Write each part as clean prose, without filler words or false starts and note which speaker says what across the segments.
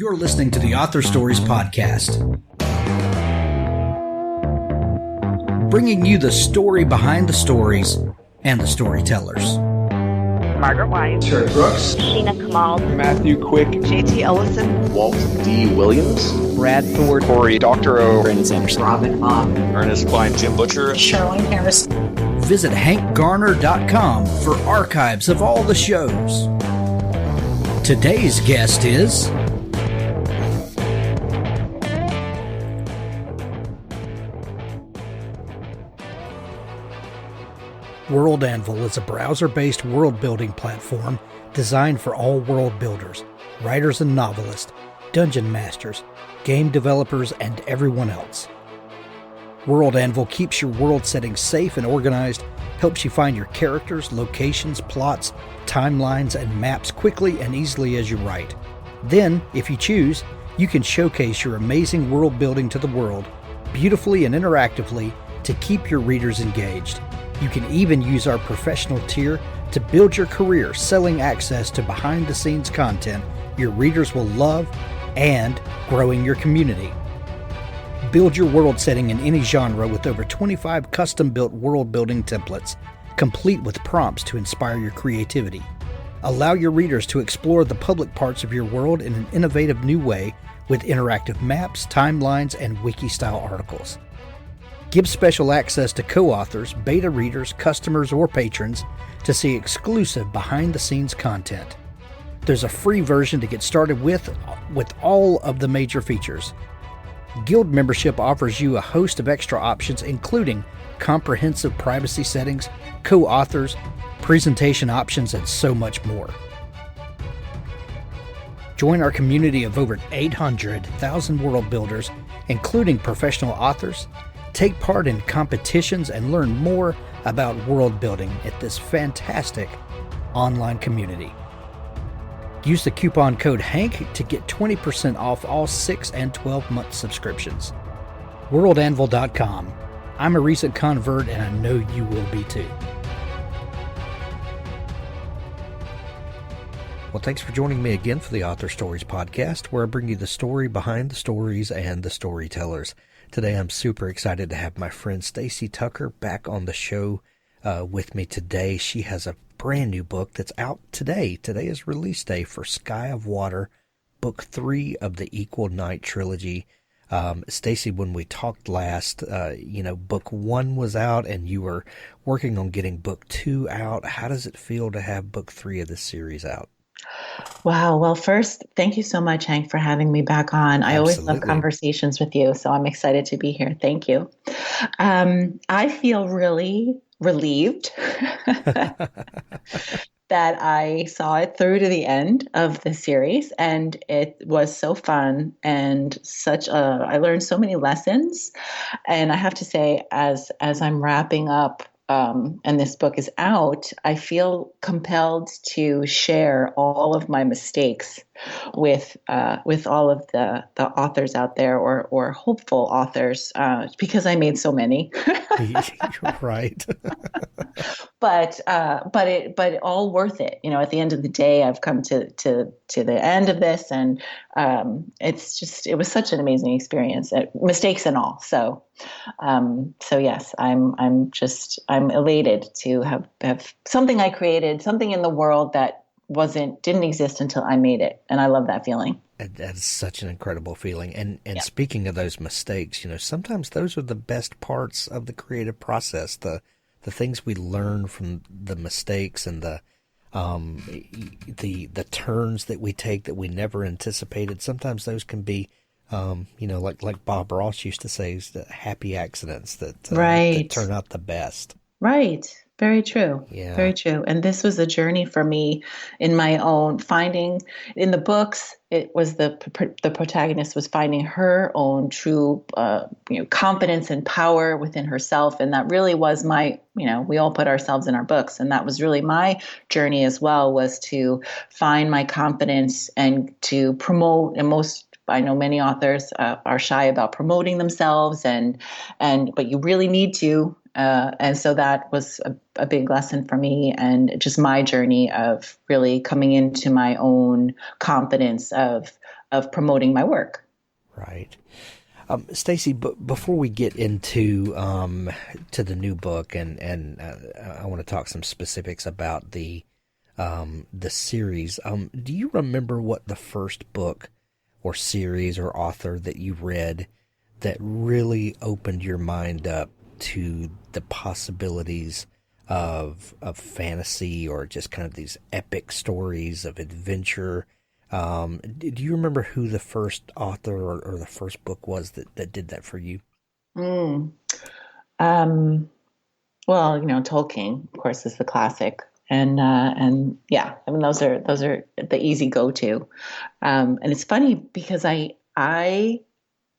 Speaker 1: You're listening to the Author Stories Podcast, bringing you the story behind the stories and the storytellers.
Speaker 2: Margaret White,
Speaker 3: Terry Brooks,
Speaker 4: Sheena Kamal,
Speaker 3: Matthew Quick,
Speaker 2: J.T. Ellison,
Speaker 3: Walt D. Williams,
Speaker 5: Brad Thor,
Speaker 3: Corey, Dr. O,
Speaker 6: Brandon Sanderson,
Speaker 4: Robin Mom,
Speaker 3: Ernest Quine, Jim Butcher,
Speaker 4: Sherwin Harris.
Speaker 1: Visit hankgarner.com for archives of all the shows. Today's guest is World Anvil is a browser-based world-building platform designed for all world builders, writers and novelists, dungeon masters, game developers, and everyone else. World Anvil keeps your world setting safe and organized, helps you find your characters, locations, plots, timelines, and maps quickly and easily as you write. Then, if you choose, you can showcase your amazing world building to the world, beautifully and interactively, to keep your readers engaged. You can even use our professional tier to build your career selling access to behind-the-scenes content your readers will love and growing your community. Build your world setting in any genre with over 25 custom-built world-building templates, complete with prompts to inspire your creativity. Allow your readers to explore the public parts of your world in an innovative new way with interactive maps, timelines, and wiki-style articles. Give special access to co-authors, beta readers, customers, or patrons to see exclusive behind-the-scenes content. There's a free version to get started with all of the major features. Guild membership offers you a host of extra options, including comprehensive privacy settings, co-authors, presentation options, and so much more. Join our community of over 800,000 world builders, including professional authors. Take part in competitions and learn more about world building at this fantastic online community. Use the coupon code HANK to get 20% off all 6 and 12-month subscriptions. WorldAnvil.com. I'm a recent convert and I know you will be too. Well, thanks for joining me again for the Author Stories Podcast, where I bring you the story behind the stories and the storytellers. Today, I'm super excited to have my friend Stacey Tucker back on the show with me today. She has a brand new book that's out today. Today is release day for Sky of Water, Book 3 of the Equal Night Trilogy. Stacey, when we talked last, Book 1 was out and you were working on getting Book 2 out. How does it feel to have Book 3 of this series out?
Speaker 6: Wow. Well, first, thank you so much, Hank, for having me back on. I always love conversations with you, so I'm excited to be here. Thank you. I feel really relieved that I saw it through to the end of the series, and it was so fun and I learned so many lessons. And I have to say, as I'm wrapping up and this book is out, I feel compelled to share all of my mistakes with all of the authors out there or hopeful authors because I made so many.
Speaker 1: Right.
Speaker 6: But all worth it. At the end of the day, I've come to the end of this, and it was such an amazing experience, mistakes and all. So yes, I'm elated to have something I created, something in the world that didn't exist until I made it. And I love that feeling.
Speaker 1: That is such an incredible feeling. And Speaking of those mistakes, sometimes those are the best parts of the creative process. The things we learn from the mistakes and the turns that we take that we never anticipated. Sometimes those can be, like Bob Ross used to say, the happy accidents that turn out the best.
Speaker 6: Right. Very true.
Speaker 1: Yeah.
Speaker 6: Very true. And this was a journey for me in my own finding. In the books, it was the protagonist was finding her own true, confidence and power within herself. And that really was we all put ourselves in our books. And that was really my journey as well, was to find my confidence and to promote. And I know many authors are shy about promoting themselves, but you really need to. And so that was a big lesson for me, and just my journey of really coming into my own confidence of of promoting my work.
Speaker 1: Right. Stacey, before we get into to the new book, and I want to talk some specifics about the series. Do you remember what the first book or series or author that you read that really opened your mind up to the possibilities of fantasy, or just kind of these epic stories of adventure? Do you remember who the first author or the first book was that did that for you?
Speaker 6: Mm. Well, Tolkien, of course, is the classic, and yeah, I mean those are the easy go-to. And it's funny because I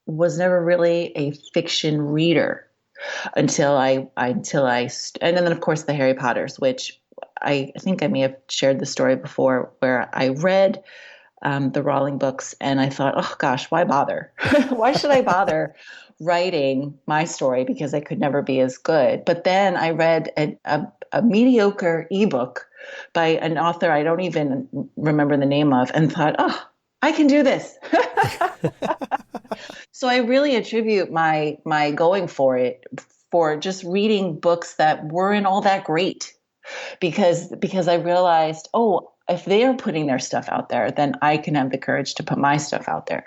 Speaker 6: was never really a fiction reader until and then of course the Harry Potters, which I think I may have shared the story before, where I read the Rowling books, and I thought, oh gosh, why bother? Why should I bother writing my story, because I could never be as good? But then I read a mediocre ebook by an author I don't even remember the name of, and thought, oh, I can do this. So I really attribute my going for it for just reading books that weren't all that great, because I realized, oh, if they are putting their stuff out there, then I can have the courage to put my stuff out there.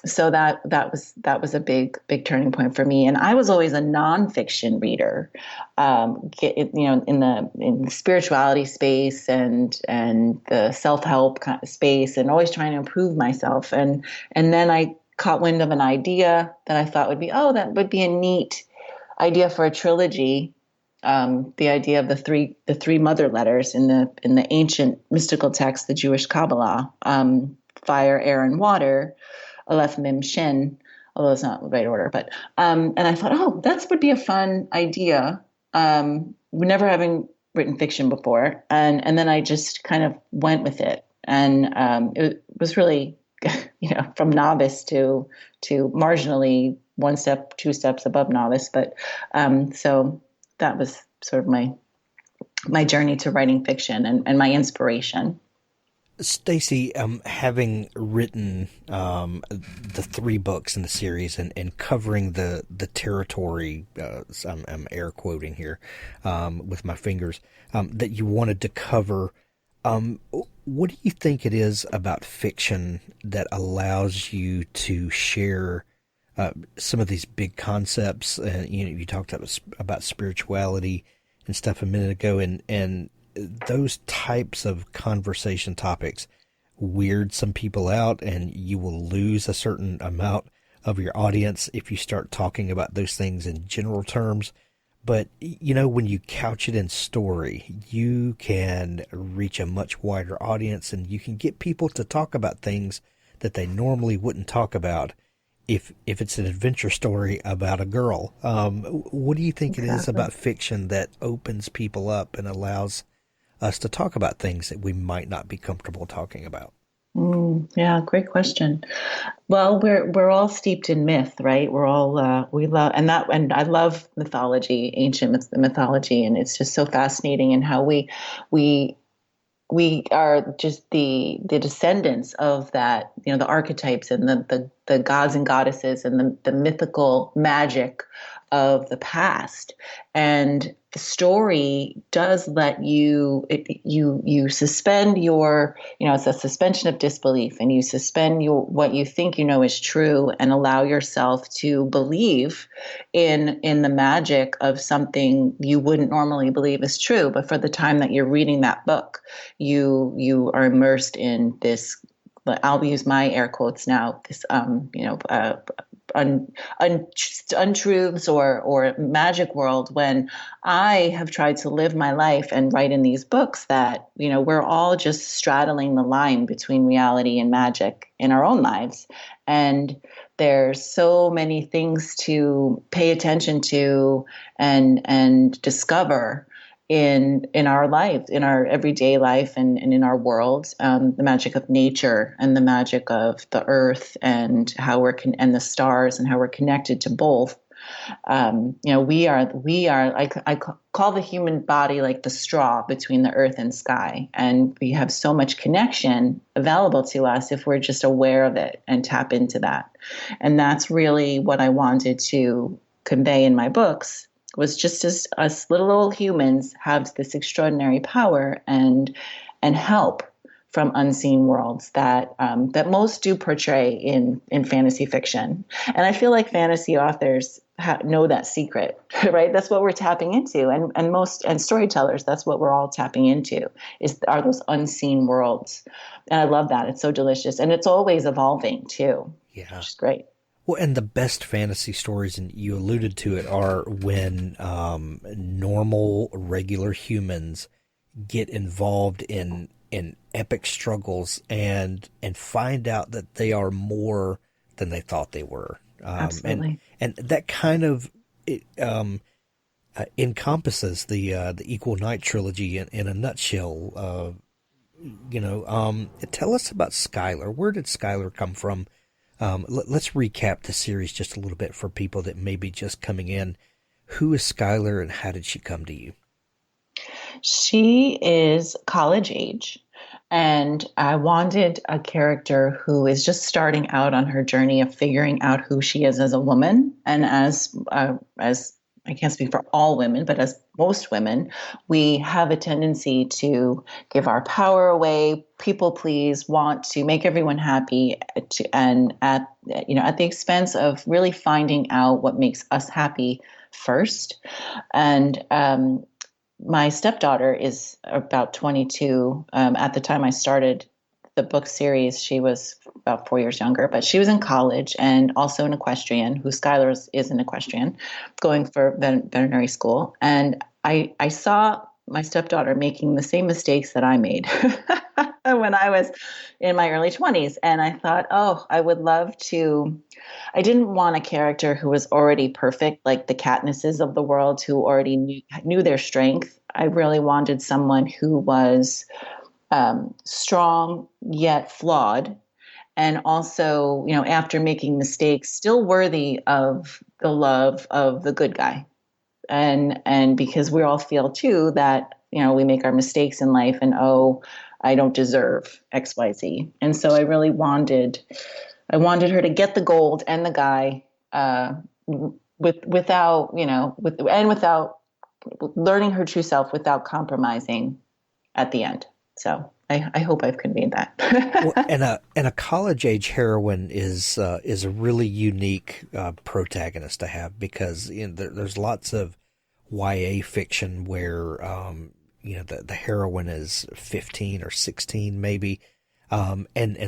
Speaker 6: So that was a big turning point for me. And I was always a nonfiction reader, in the spirituality space and the self-help kind of space, and always trying to improve myself. And then I caught wind of an idea that I thought that would be a neat idea for a trilogy. The idea of the three mother letters in the ancient mystical text, the Jewish Kabbalah, fire, air, and water, Aleph, Mim, Shin, although it's not the right order. But and I thought, oh, that would be a fun idea. Never having written fiction before, and then I just kind of went with it, and it was really, from novice to marginally one step, two steps above novice. But so that was sort of my journey to writing fiction and my inspiration.
Speaker 1: Stacey, having written the 3 books in the series and covering the territory, I'm air quoting here with my fingers, that you wanted to cover, what do you think it is about fiction that allows you to share some of these big concepts? You talked about spirituality and stuff a minute ago, and those types of conversation topics weird some people out, and you will lose a certain amount of your audience if you start talking about those things in general terms. But, when you couch it in story, you can reach a much wider audience, and you can get people to talk about things that they normally wouldn't talk about if it's an adventure story about a girl. What do you think Exactly. It is about fiction that opens people up and allows us to talk about things that we might not be comfortable talking about?
Speaker 6: Yeah, great question. Well, we're all steeped in myth, right? We're all we love, and I love mythology, ancient mythology, and it's just so fascinating in how we are just the descendants of that, the archetypes and the gods and goddesses and the mythical magic of the past. And the story does let you suspend your, it's a suspension of disbelief, and you suspend what you think is true, and allow yourself to believe in the magic of something you wouldn't normally believe is true. But for the time that you're reading that book, you are immersed in this, I'll use my air quotes now, this untruths or magic world, when I have tried to live my life and write in these books that, we're all just straddling the line between reality and magic in our own lives. And there's so many things to pay attention to and discover in our life, in our everyday life, and in our world, the magic of nature and the magic of the earth, and how and the stars, and how we're connected to both. I call the human body like the straw between the earth and sky. And we have so much connection available to us if we're just aware of it and tap into that. And that's really what I wanted to convey in my books, was just as us little old humans have this extraordinary power and help from unseen worlds that most do portray in fantasy fiction. And I feel like fantasy authors know that secret, right? That's what we're tapping into, and storytellers, that's what we're all tapping into, are those unseen worlds. And I love that. It's so delicious, and it's always evolving too.
Speaker 1: Yeah,
Speaker 6: which is great.
Speaker 1: Well, and the best fantasy stories, and you alluded to it, are when normal, regular humans get involved in epic struggles and find out that they are more than they thought they were.
Speaker 6: Absolutely.
Speaker 1: And that kind of encompasses the Equal Night Trilogy in a nutshell. Tell us about Skylar. Where did Skylar come from? Let's recap the series just a little bit for people that may be just coming in. Who is Skylar, and how did she come to you?
Speaker 6: She is college age, and I wanted a character who is just starting out on her journey of figuring out who she is as a woman. And as I can't speak for all women, but as most women, we have a tendency to give our power away, people please, want to make everyone happy, and at the expense of really finding out what makes us happy first. And my stepdaughter is about 22. At the time I started the book series, she was about 4 years younger, but she was in college and also an equestrian, who Skylar is an equestrian, going for veterinary school. And I saw my stepdaughter making the same mistakes that I made when I was in my early 20s. And I thought, I would love to. I didn't want a character who was already perfect, like the Katnisses of the world, who already knew their strength. I really wanted someone who was strong yet flawed, and also, after making mistakes, still worthy of the love of the good guy. And because we all feel too that, we make our mistakes in life and, I don't deserve XYZ. And so I really wanted her to get the gold and the guy, without learning her true self, without compromising at the end. So I hope I've conveyed that.
Speaker 1: Well, and a college age heroine is a really unique protagonist to have, because there's lots of YA fiction where the heroine is 15 or 16 maybe, and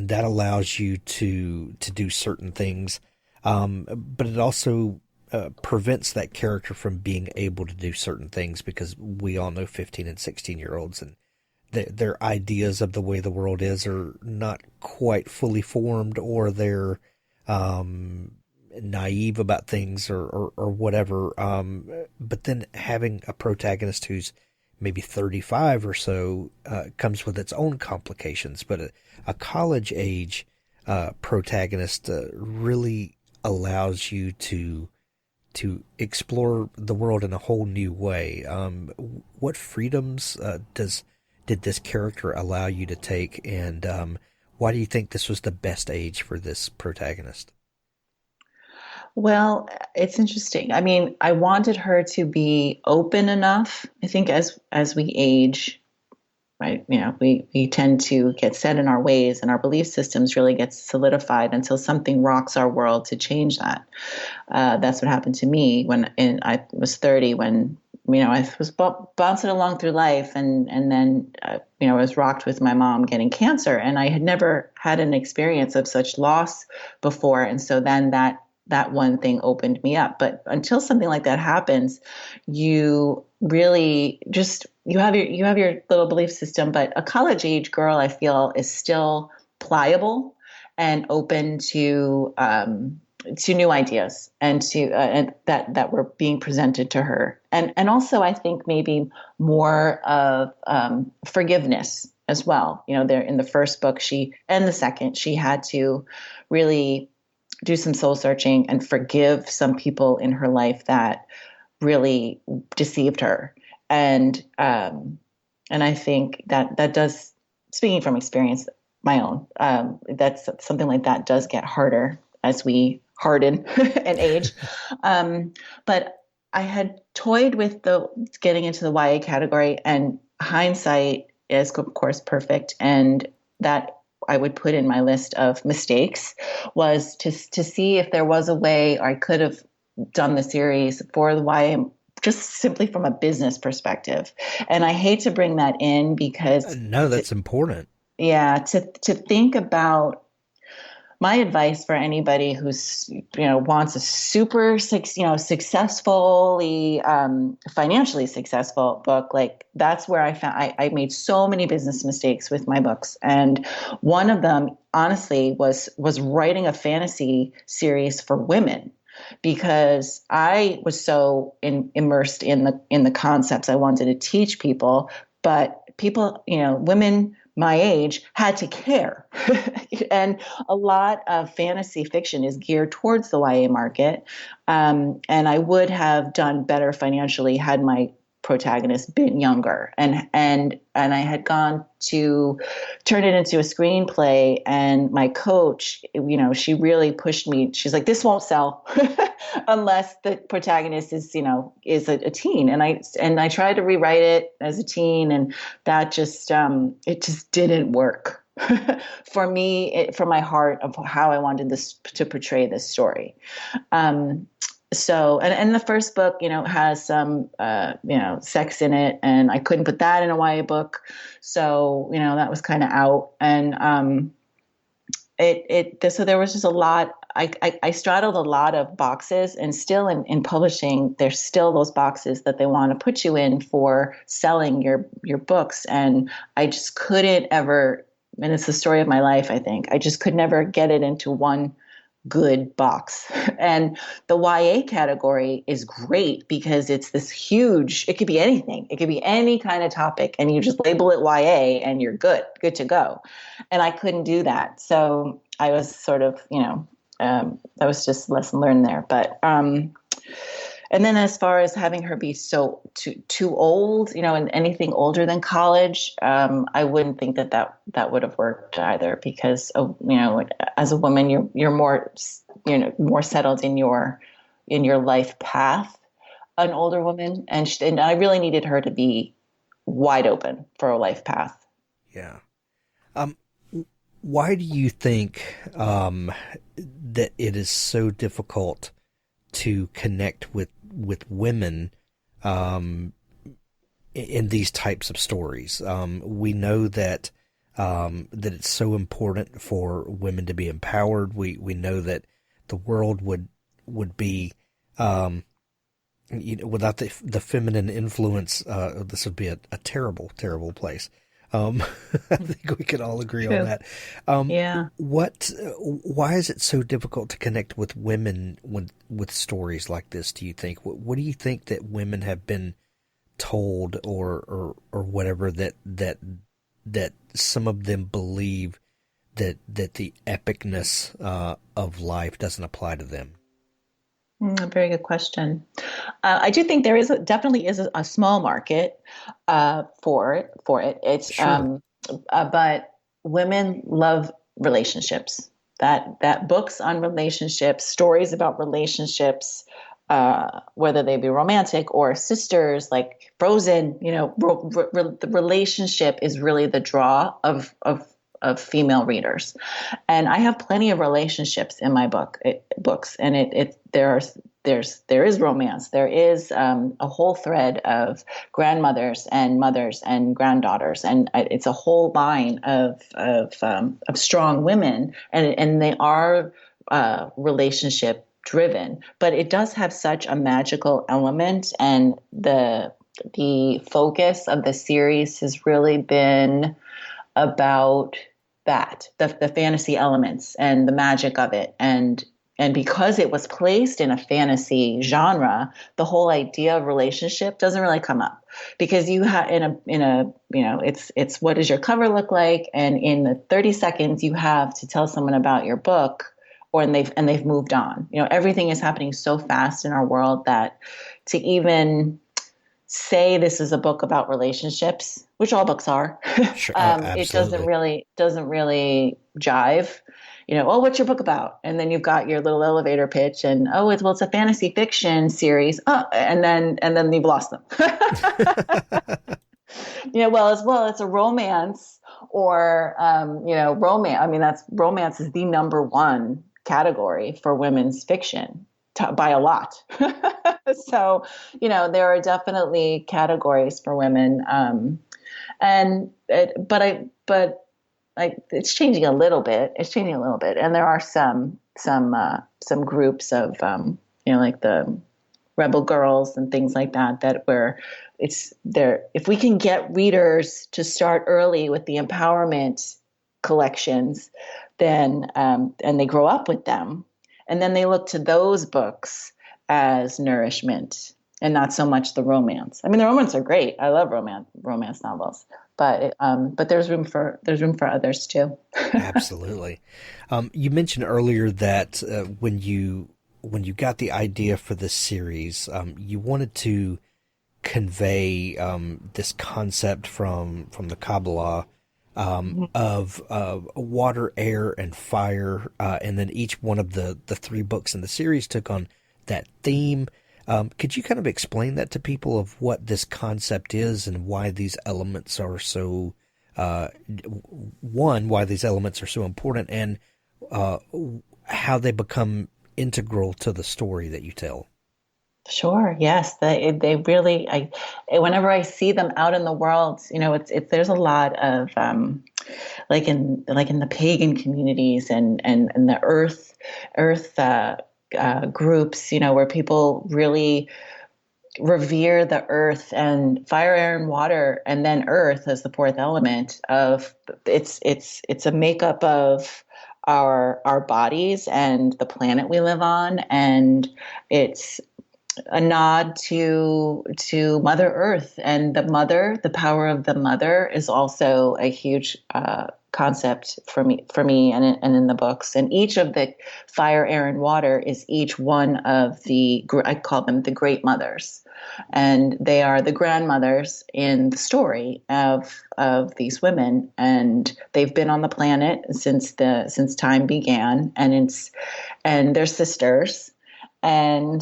Speaker 1: that allows you to do certain things, but it also prevents that character from being able to do certain things, because we all know 15 and 16-year-olds, and their ideas of the way the world is are not quite fully formed, or they're naive about things or whatever. But then having a protagonist who's maybe 35 or so comes with its own complications. But a college age protagonist really allows you to explore the world in a whole new way. What freedoms did this character allow you to take, and why do you think this was the best age for this protagonist?
Speaker 6: Well, it's interesting. I mean, I wanted her to be open enough. I think as we age, right, we tend to get set in our ways, and our belief systems really get solidified until something rocks our world to change that. That's what happened to me when I was 30, when I was bouncing along through life, and then I was rocked with my mom getting cancer, and I had never had an experience of such loss before, and so then that one thing opened me up. But until something like that happens, you really just you have your little belief system. But a college age girl, I feel, is still pliable and open to new ideas, and and that were being presented to her, and also I think maybe more of forgiveness as well. There in the first book, and the second, she had to really do some soul searching and forgive some people in her life that really deceived her. And I think that does, speaking from experience, my own, that's something like that does get harder as we harden and age. But I had toyed with getting into the YA category, and hindsight is of course perfect. And that I would put in my list of mistakes was to see if there was a way I could have done the series for the YA just simply from a business perspective. And I hate to bring that in because
Speaker 1: no, that's important.
Speaker 6: Yeah, to think about my advice for anybody who's, wants a super, successfully, financially successful book. Like that's where I found I made so many business mistakes with my books. And one of them, honestly, was writing a fantasy series for women, because I was so immersed in the concepts I wanted to teach people, but people, women my age had to care. And a lot of fantasy fiction is geared towards the YA market. And I would have done better financially had my protagonist been younger. And I had gone to turn it into a screenplay, and my coach, she really pushed me. She's like, this won't sell unless the protagonist is a teen. And I tried to rewrite it as a teen, and that just it just didn't work for me, for my heart of how I wanted this to portray this story. So, and the first book, has some, sex in it, and I couldn't put that in a YA book. So, that was kind of out. And, so there was just a lot, I straddled a lot of boxes, and still in publishing, there's still those boxes that they want to put you in for selling your books. And I just couldn't ever, and it's the story of my life, I think, I just could never get it into one good box. And the YA category is great because it's this huge, it could be anything. It could be any kind of topic, and you just label it YA and you're good to go. And I couldn't do that. So I was sort of, that was just lesson learned there. But, and then as far as having her be too old, and anything older than college, I wouldn't think that would have worked either, because, as a woman, you're more, more settled in your life path, an older woman. And I really needed her to be wide open for a life path.
Speaker 1: Yeah. Why do you think, that it is so difficult to connect with women in these types of stories? We know that that it's so important for women to be empowered. We know that the world would be without the feminine influence, this would be a terrible place. I think we could all agree on that.
Speaker 6: Yeah.
Speaker 1: Why is it so difficult to connect with women with stories like this, do you think? What do you think that women have been told or whatever that some of them believe that the epicness of life doesn't apply to them?
Speaker 6: A very good question. I do think there definitely is a small market for it. It's
Speaker 1: Sure.
Speaker 6: But women love relationships. That books on relationships, stories about relationships, whether they be romantic or sisters, like Frozen. The relationship is really the draw of female readers. And I have plenty of relationships in my books, and there is romance. There is a whole thread of grandmothers and mothers and granddaughters, and it's a whole line of strong women, and they are relationship driven. But it does have such a magical element, and the focus of the series has really been about that, the fantasy elements and the magic of it. And because it was placed in a fantasy genre, the whole idea of relationship doesn't really come up, because you have it's what does your cover look like? And in the 30 seconds you have to tell someone about your book, they've moved on. Everything is happening so fast in our world that to even say this is a book about relationships, which all books are,
Speaker 1: Sure,
Speaker 6: it doesn't really jive. Oh, what's your book about? And then you've got your little elevator pitch, and it's a fantasy fiction series. Oh, and then you've lost them. It's a romance or romance. I mean, romance is the number one category for women's fiction by a lot. So, there are definitely categories for women. It's changing a little bit. And there are some groups of, like the Rebel Girls and things like that where it's there. If we can get readers to start early with the empowerment collections, then, and they grow up with them, and then they look to those books as nourishment and not so much the romance. I mean, the romance are great. I love romance novels, but there's room for others too.
Speaker 1: Absolutely. You mentioned earlier that when you got the idea for this series, you wanted to convey this concept from the Kabbalah of water, air, and fire, and then each one of the three books in the series took on that theme. Could you kind of explain that to people of what this concept is and why these elements are so why these elements are so important, and how they become integral to the story that you tell?
Speaker 6: Sure. Yes. They really, whenever I see them out in the world, there's a lot of, like in the pagan communities and the earth groups, where people really revere the earth and fire, air, and water, and then earth as the fourth element of it's a makeup of our bodies and the planet we live on, and it's a nod to Mother Earth, and the power of the mother is also a huge concept for me and in the books. And each of the fire, air, and water is each one of I call them the great mothers, and they are the grandmothers in the story of these women, and they've been on the planet since time began, and they're sisters. And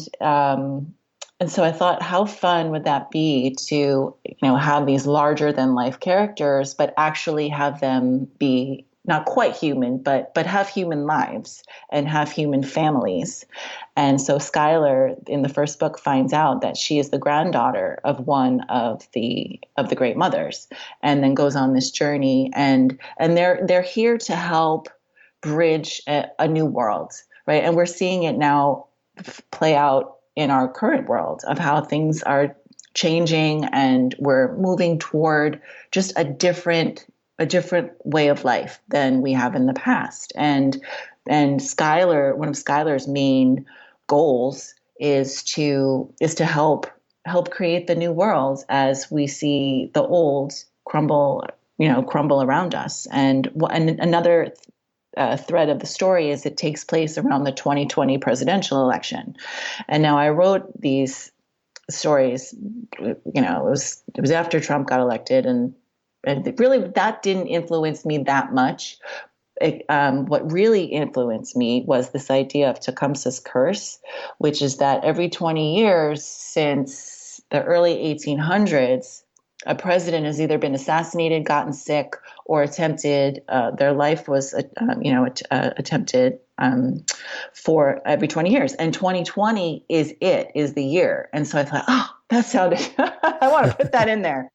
Speaker 6: so I thought, how fun would that be to, have these larger than life characters, but actually have them be not quite human, but have human lives and have human families. And so Skylar in the first book finds out that she is the granddaughter of one of the great mothers, and then goes on this journey, and they're here to help bridge a new world, right? And we're seeing it now play out in our current world of how things are changing, and we're moving toward just a different way of life than we have in the past. And Skylar, one of Skylar's main goals is to help create the new world as we see the old crumble around us. And another thread of the story is it takes place around the 2020 presidential election. And now I wrote these stories, it was after Trump got elected, and really that didn't influence me that much. What really influenced me was this idea of Tecumseh's curse, which is that every 20 years since the early 1800s, a president has either been assassinated, gotten sick, or attempted, their life was, attempted for every 20 years. And 2020 is the year. And so I thought, that sounded, I want to put that in there.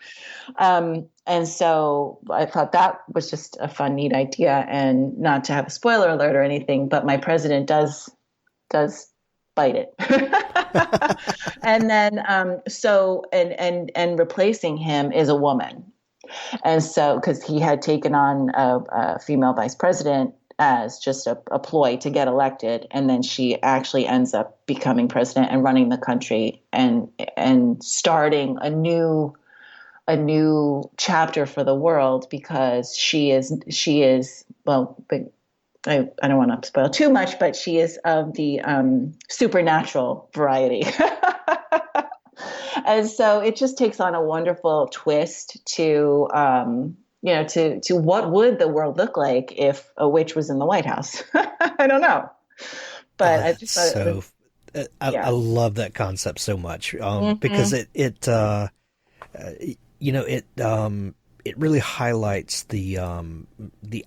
Speaker 6: And so I thought that was just a fun, neat idea, and not to have a spoiler alert or anything, but my president does bite it. And then, and replacing him is a woman. And so, because he had taken on a female vice president as just a ploy to get elected, and then she actually ends up becoming president and running the country and starting a new chapter for the world, because she is I don't want to spoil too much, but she is of the supernatural variety. And so it just takes on a wonderful twist to, to what would the world look like if a witch was in the White House? I don't know. But I just thought
Speaker 1: so I love that concept so much because it really highlights the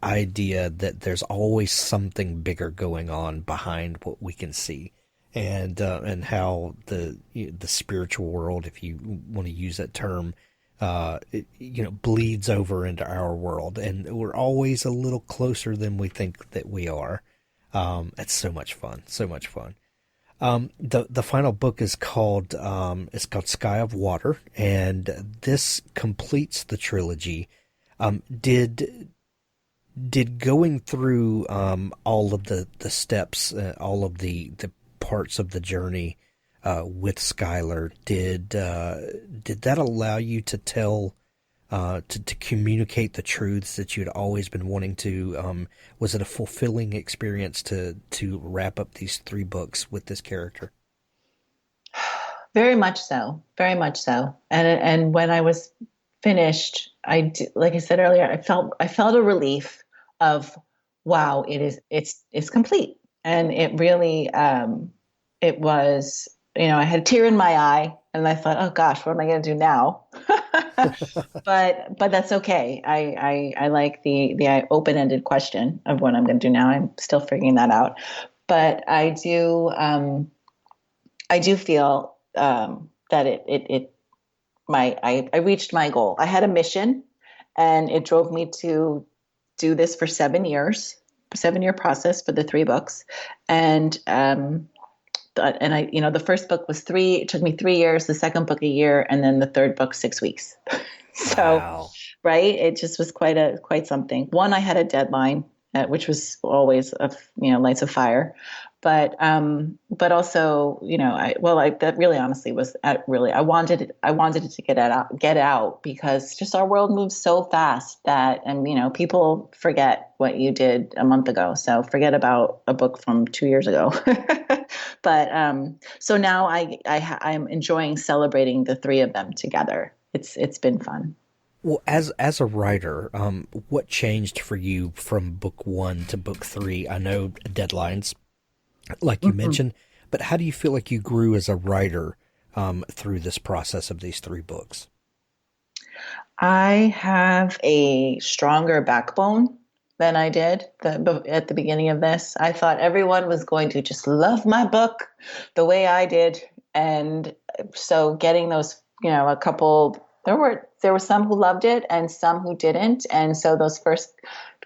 Speaker 1: idea that there's always something bigger going on behind what we can see, and how the spiritual world, if you want to use that term, bleeds over into our world, and we're always a little closer than we think that we are. It's so much fun, so much fun. The final book is called Sky of Water, and this completes the trilogy. Did going through all of the steps, all of the parts of the journey with Skylar, did that allow you to tell to communicate the truths that you'd always been wanting to? Was it a fulfilling experience to wrap up these 3 books with this character?
Speaker 6: Very much so. Very much so. And when I was finished, like I said earlier, I felt a relief of, wow, it's complete. And it really, it was, I had a tear in my eye, and I thought, oh gosh, what am I going to do now? but that's okay. I like the open-ended question of what I'm going to do now. I'm still figuring that out, but I do feel that I reached my goal. I had a mission, and it drove me to do this for 7 years, 7-year process for the 3 books. And the first book was it took me 3 years, the second book a year, and then the third book 6 weeks. So, wow. Right. It just was quite something. One, I had a deadline, which was always lights of fire. But also, that really honestly was I wanted it to get out because just our world moves so fast that, and people forget what you did a month ago. So forget about a book from 2 years ago. But so now I'm enjoying celebrating the 3 of them together. It's been fun.
Speaker 1: Well, as a writer, what changed for you from book 1 to book 3? I know deadlines, like you mentioned, but how do you feel like you grew as a writer through this process of these 3 books?
Speaker 6: I have a stronger backbone than I did at the beginning of this. I thought everyone was going to just love my book the way I did. And so getting those, a couple, there were some who loved it and some who didn't. And so those first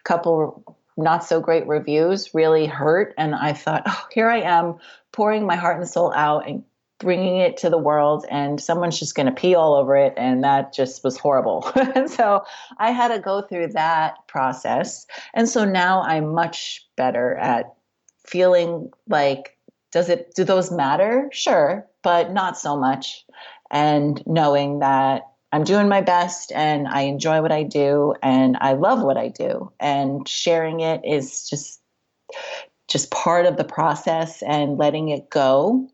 Speaker 6: couple not so great reviews really hurt. And I thought, oh, here I am pouring my heart and soul out and bringing it to the world, and someone's just going to pee all over it. And that just was horrible. And so I had to go through that process. And so now I'm much better at feeling like, do those matter? Sure, but not so much. And knowing that I'm doing my best and I enjoy what I do and I love what I do, and sharing it is just part of the process, and letting it go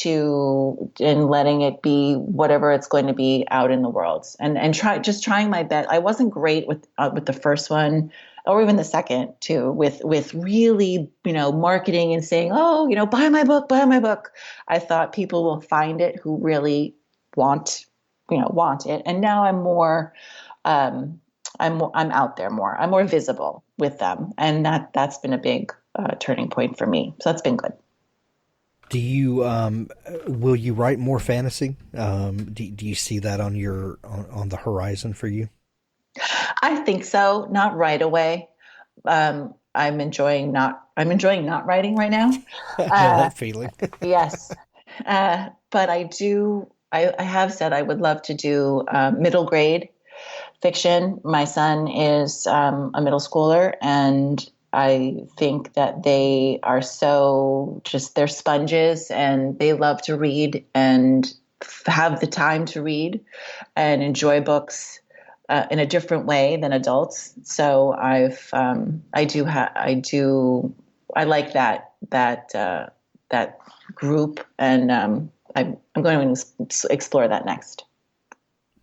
Speaker 6: and letting it be whatever it's going to be out in the world, and trying my best. I wasn't great with the first one or even the second too, with really, marketing and saying, oh, buy my book. I thought people will find it who really want it. And now I'm more, I'm out there more. I'm more visible with them. And that's been a big turning point for me. So that's been good.
Speaker 1: Do you, will you write more fantasy? Do you see that on the horizon for you?
Speaker 6: I think so. Not right away. I'm enjoying not writing right now.
Speaker 1: That feeling.
Speaker 6: Yes. But I have said I would love to do middle grade fiction. My son is a middle schooler, and I think that they are they're sponges, and they love to read and have the time to read and enjoy books. in a different way than adults. So I like that group, and I'm going to explore that next.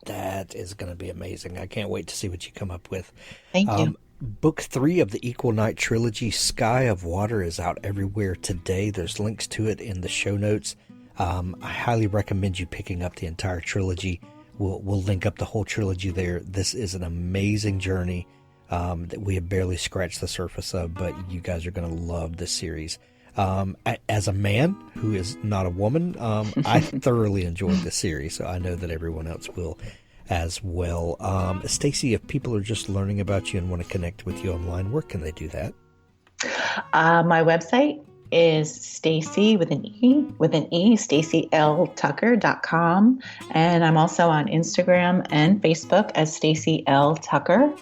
Speaker 1: That is going to be amazing. I can't wait to see what you come up with.
Speaker 6: Thank you.
Speaker 1: Book 3 of the Equal Night Trilogy, Sky of Water, is out everywhere today. There's links to it in the show notes. I highly recommend you picking up the entire trilogy. We'll link up the whole trilogy there. This is an amazing journey that we have barely scratched the surface of, but you guys are going to love this series. As a man who is not a woman, I thoroughly enjoyed this series, so I know that everyone else will as well. Stacey, if people are just learning about you and want to connect with you online, where can they do that?
Speaker 6: My website is Stacey with an E, StaceyLTucker.com. And I'm also on Instagram and Facebook as Stacey L. Tucker.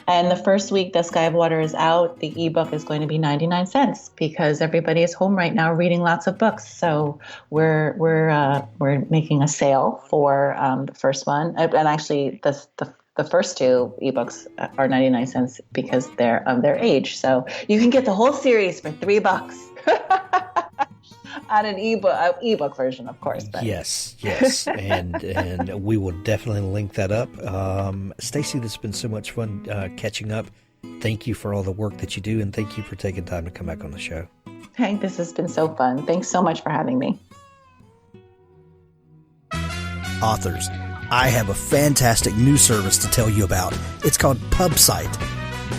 Speaker 6: And the first week that Sky of Water is out, the ebook is going to be 99 cents because everybody is home right now reading lots of books. So we're making a sale for the first one, and actually the first 2 ebooks are 99 cents because they're of their age. So you can get the whole series for $3 on an ebook version, of course. But.
Speaker 1: Yes, and we will definitely link that up. Stacey, this has been so much fun catching up. Thank you for all the work that you do, and thank you for taking time to come back on the show.
Speaker 6: Hank, this has been so fun. Thanks so much for having me.
Speaker 1: Authors, I have a fantastic new service to tell you about. It's called PubSite.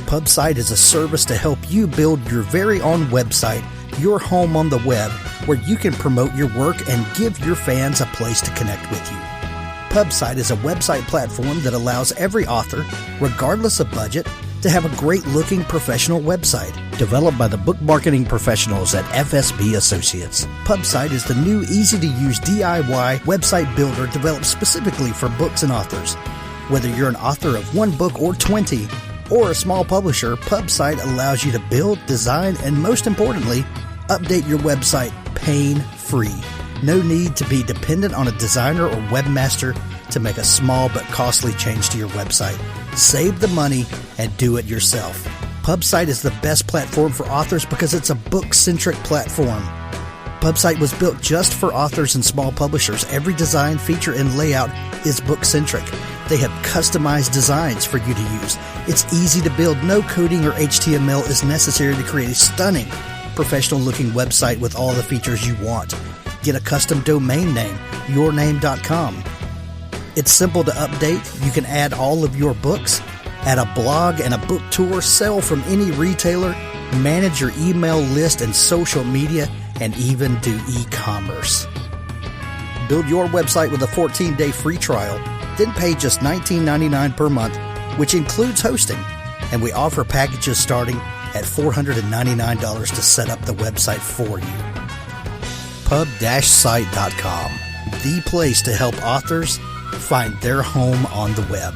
Speaker 1: PubSite is a service to help you build your very own website, your home on the web, where you can promote your work and give your fans a place to connect with you. PubSite is a website platform that allows every author, regardless of budget, to have a great-looking professional website developed by the book marketing professionals at FSB Associates. PubSite is the new, easy-to-use DIY website builder developed specifically for books and authors. Whether you're an author of 1 book or 20, or a small publisher, PubSite allows you to build, design, and most importantly, update your website pain-free. No need to be dependent on a designer or webmaster to make a small but costly change to your website. Save the money and do it yourself. PubSite is the best platform for authors because it's a book-centric platform. PubSite was built just for authors and small publishers. Every design, feature, and layout is book-centric. They have customized designs for you to use. It's easy to build. No coding or HTML is necessary to create a stunning, professional-looking website with all the features you want. Get a custom domain name, yourname.com. It's simple to update. You can add all of your books, add a blog and a book tour, sell from any retailer, manage your email list and social media, and even do e-commerce. Build your website with a 14-day free trial, then pay just $19.99 per month, which includes hosting, and we offer packages starting at $499 to set up the website for you. Pub-site.com, the place to help authors find their home on the web.